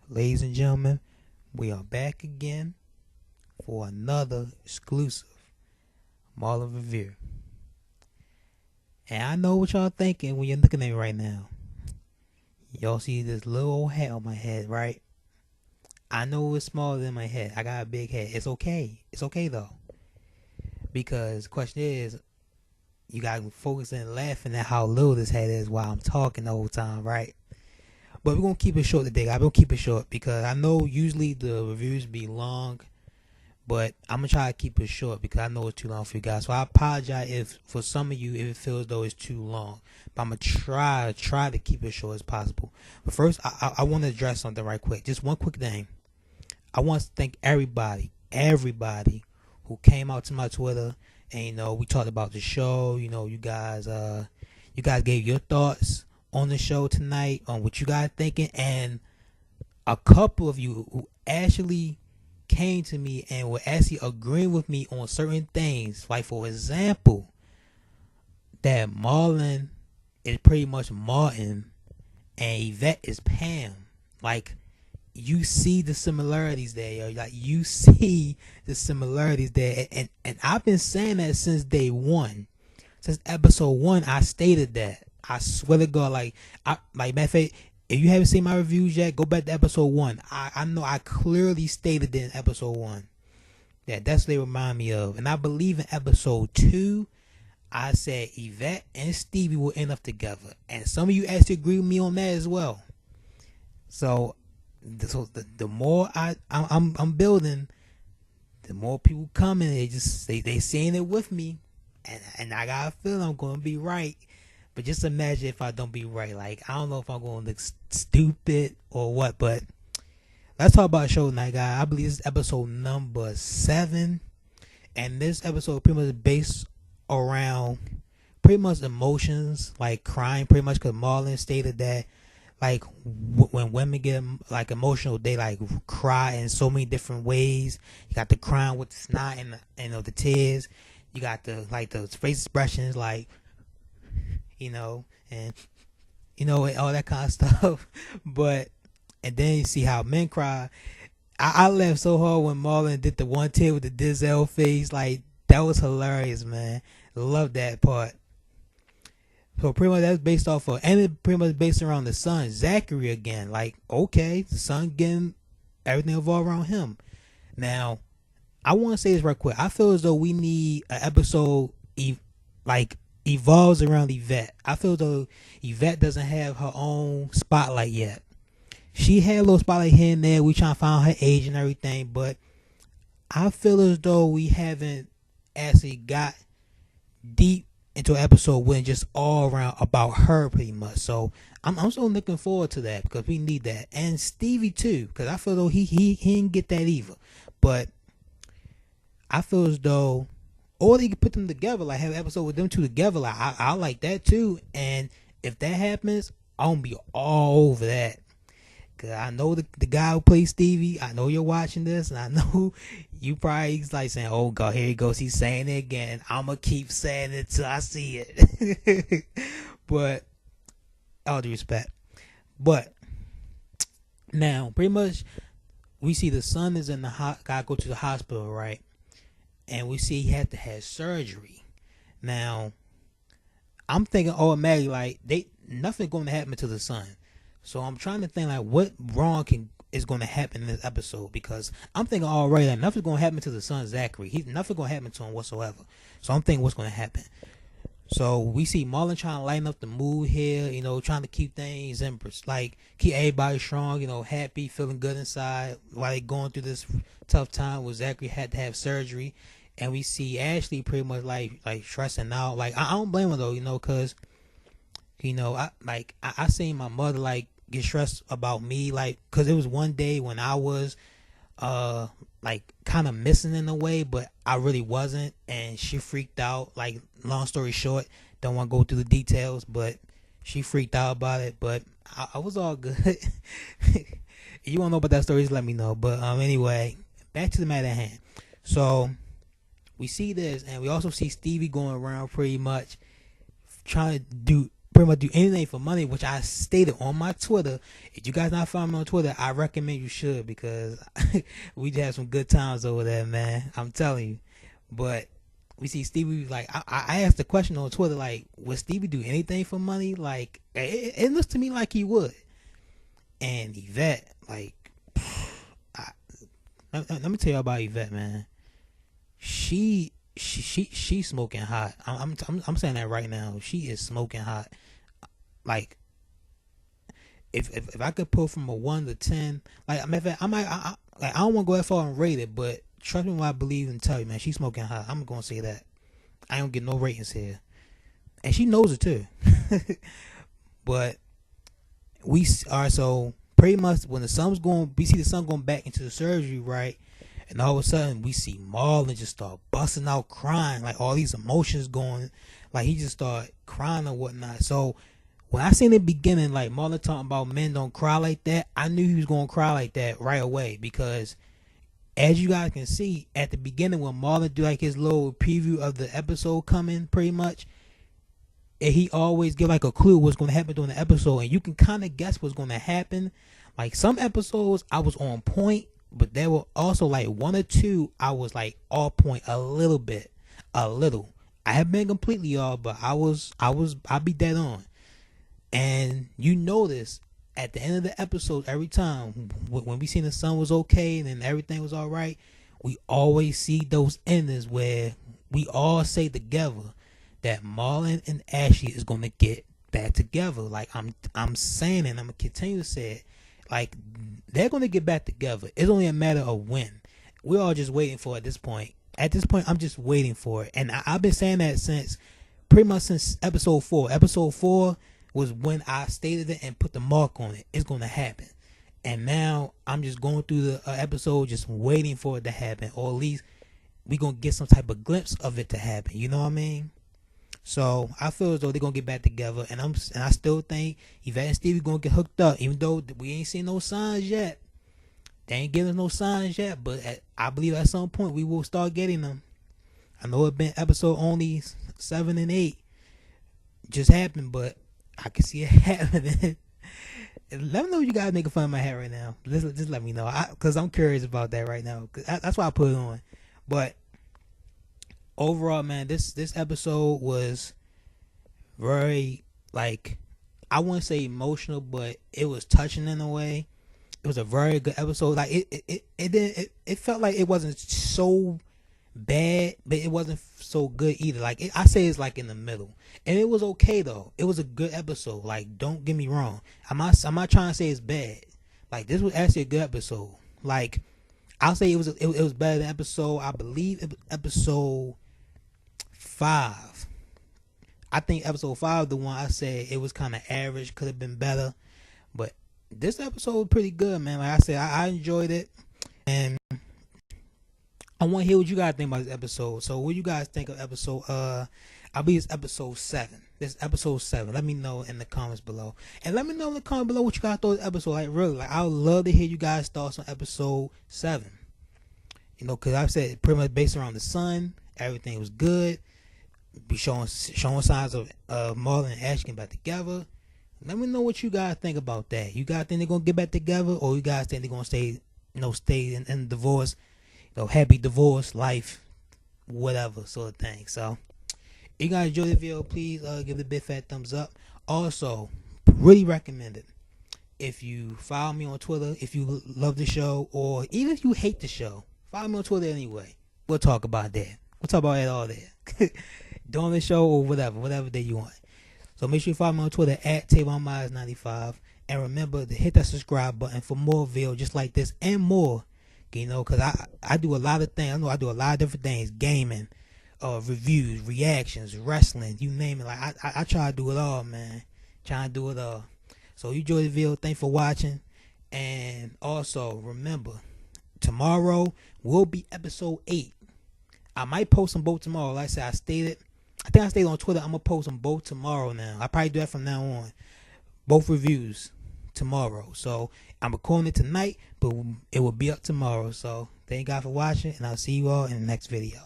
Ladies and gentlemen, we are back again for another exclusive Marlon review. And I know what y'all thinking when you're looking at me right now. Y'all see this little old hat on my head, right? I know it's smaller than my head. I got a big head. It's okay. It's okay though. Because the question is, you got to focus and laughing at how little this head is while I'm talking the whole time, right? But we're going to keep it short today. I'm going to keep it short because I know usually the reviews be long, but I'm going to try to keep it short because I know it's too long for you guys. So I apologize if for some of you if it feels though it's too long. But I'm going to try to keep it short as possible. But first, I want to address something right quick. Just one quick thing. I want to thank everybody who came out to my Twitter and we talked about the show. You guys gave your thoughts on the show tonight on what you guys thinking, and a couple of you who actually came to me and were actually agreeing with me on certain things. Like for example, that Marlon is pretty much Martin and Yvette is Pam. Like you see the similarities there, yo. Like you see the similarities there, and I've been saying that since day one, since episode 1. I stated that. I swear to God, matter of fact, if you haven't seen my reviews yet, go back to episode 1. I know I clearly stated it in episode 1. Yeah, that's what they remind me of. And I believe in episode 2, I said Yvette and Stevie will end up together. And some of you actually agree with me on that as well. So the more I'm building, the more people coming. They saying it with me, and I got a feeling I'm gonna be right. But just imagine if I don't be right. Like I don't know if I'm gonna look stupid or what. But let's talk about the show tonight, guys. I believe this is episode number 7, and this episode pretty much based around pretty much emotions, like crying, pretty much because Marlon stated that. Like when women get like emotional, they like cry in so many different ways. You got the crying with the snot and the tears. You got the those face expressions, and all that kind of stuff. But and then you see how men cry. I laughed so hard when Marlon did the one tear with the Dizel face. Like that was hilarious, man. Love that part. So pretty much that's based off of, and it pretty much based around the son, Zachary again. Like, okay, the son getting everything involved around him. Now, I want to say this right quick. I feel as though we need an episode evolves around Yvette. I feel as though Yvette doesn't have her own spotlight yet. She had a little spotlight here and there. We trying to find her age and everything, but I feel as though we haven't actually got deep into an episode when just all around about her pretty much. So I'm so looking forward to that because we need that. And Stevie too, because I feel though he didn't get that either. But I feel as though, or they could put them together, like have an episode with them two together. Like I like that too. And if that happens, I'm gonna be all over that. Cause I know the guy who plays Stevie. I know you're watching this, and I know you probably like saying, "Oh God, here he goes. He's saying it again." I'ma keep saying it till I see it. But all due respect. But now, pretty much, we see the son is in the gotta go to the hospital, right? And we see he had to have surgery. Now, I'm thinking automatically like nothing going to happen to the son. So I'm trying to think like what wrong is going to happen in this episode, because I'm thinking already that nothing's going to happen to the son Zachary. Nothing going to happen to him whatsoever. So I'm thinking what's going to happen. So we see Marlon trying to lighten up the mood here, trying to keep things in, like keep everybody strong, happy, feeling good inside while they going through this tough time where Zachary had to have surgery. And we see Ashley pretty much like stressing out. Like I don't blame her though, because I seen my mother like get stressed about me, like, because it was one day when I was kind of missing in a way, but I really wasn't, and she freaked out. Like, long story short, don't want to go through the details, but she freaked out about it. But I was all good. If you want to know about that story, just let me know. But anyway, back to the matter at hand. So we see this, and we also see Stevie going around pretty much trying to do pretty much do anything for money, which I stated on my Twitter. If you guys not following me on Twitter, I recommend you should, because we just had some good times over there, man. I'm telling you. But we see Stevie, like, I asked the question on Twitter, like, would Stevie do anything for money? Like, it looks to me like he would. And Yvette, like, let me tell you about Yvette, man. She's smoking hot. I'm saying that right now. She is smoking hot. Like, if I could put from a 1 to 10, like, I don't want to go that far and rate it, but trust me when I believe and tell you, man, she's smoking hot. I'm gonna say that. I don't get no ratings here, and she knows it too. But we are, so pretty much when we see the son going back into the surgery, right? And all of a sudden we see Marlon just start busting out crying, like all these emotions going, like he just start crying or whatnot. So when I seen in the beginning, like Marlon talking about men don't cry like that, I knew he was gonna cry like that right away, because as you guys can see at the beginning when Marlon do like his little preview of the episode coming, pretty much, and he always give like a clue what's going to happen during the episode, and you can kind of guess what's going to happen. Like some episodes I was on point, but there were also like 1 or 2 I was like off point a little bit, a little. I haven't been completely off, but I be dead on. And you notice at the end of the episode, every time when we seen the son was okay and then everything was all right, we always see those endings where we all say together that Marlon and Ashley is gonna get back together. Like I'm saying, and I'm gonna continue to say it. Like they're gonna get back together. It's only a matter of when. We're all just waiting for it at this point. At this point, I'm just waiting for it, and I've been saying that since pretty much since episode 4. Episode 4 was when I stated it and put the mark on it. It's gonna happen, and now I'm just going through the episode, just waiting for it to happen, or at least we gonna get some type of glimpse of it to happen. You know what I mean? So I feel as though they're gonna get back together, and I still think Yvette and Stevie gonna get hooked up, even though we ain't seen no signs yet. They ain't giving us no signs yet, but I believe at some point we will start getting them. I know it's been episode only 7 and 8 just happened, but I can see it happening. Let me know if you guys making fun of my hair right now. Just let me know, cause I'm curious about that right now. That's why I put it on. But overall, man, this episode was very, like, I wouldn't say emotional, but it was touching in a way. It was a very good episode. Like it felt like it wasn't so bad, but it wasn't so good either. Like I say, it's like in the middle, and it was okay though. It was a good episode. Like, don't get me wrong. I'm not trying to say it's bad. Like, this was actually a good episode. Like, I'll say it was better than episode, I believe, episode 5. I think episode 5, the one I said it was kind of average, could have been better, but this episode was pretty good, man. Like I said, I enjoyed it, and I want to hear what you guys think about this episode. So what you guys think of episode, I believe it's episode 7. This is episode 7. Let me know in the comments below, and let me know in the comments below what you guys thought of the episode. Like, really, like, I would love to hear you guys' thoughts on episode 7. You know, because I said pretty much based around the sun, everything was good. Be showing signs of Marlon and Ash getting back together. Let me know what you guys think about that. You guys think they're gonna get back together, or you guys think they're gonna stay in divorce, happy divorce life, whatever sort of thing. So, if you guys enjoyed the video, please give it a big fat thumbs up. Also, really recommend it. If you follow me on Twitter, if you love the show, or even if you hate the show, follow me on Twitter anyway. We'll talk about that. We'll talk about it all there. During the show or whatever day you want. So make sure you follow me on Twitter at TavonMyers95. And remember to hit that subscribe button for more videos just like this and more. Because I do a lot of things. I know I do a lot of different things. Gaming, reviews, reactions, wrestling, you name it. Like I try to do it all, man. Trying to do it all. So you enjoy the video. Thanks for watching. And also remember, tomorrow will be episode 8. I might post them both tomorrow. Like I said, I think I stayed on Twitter. I'm going to post them both tomorrow now. I'll probably do that from now on. Both reviews tomorrow. So I'm recording it tonight, but it will be up tomorrow. So thank God for watching, and I'll see you all in the next video.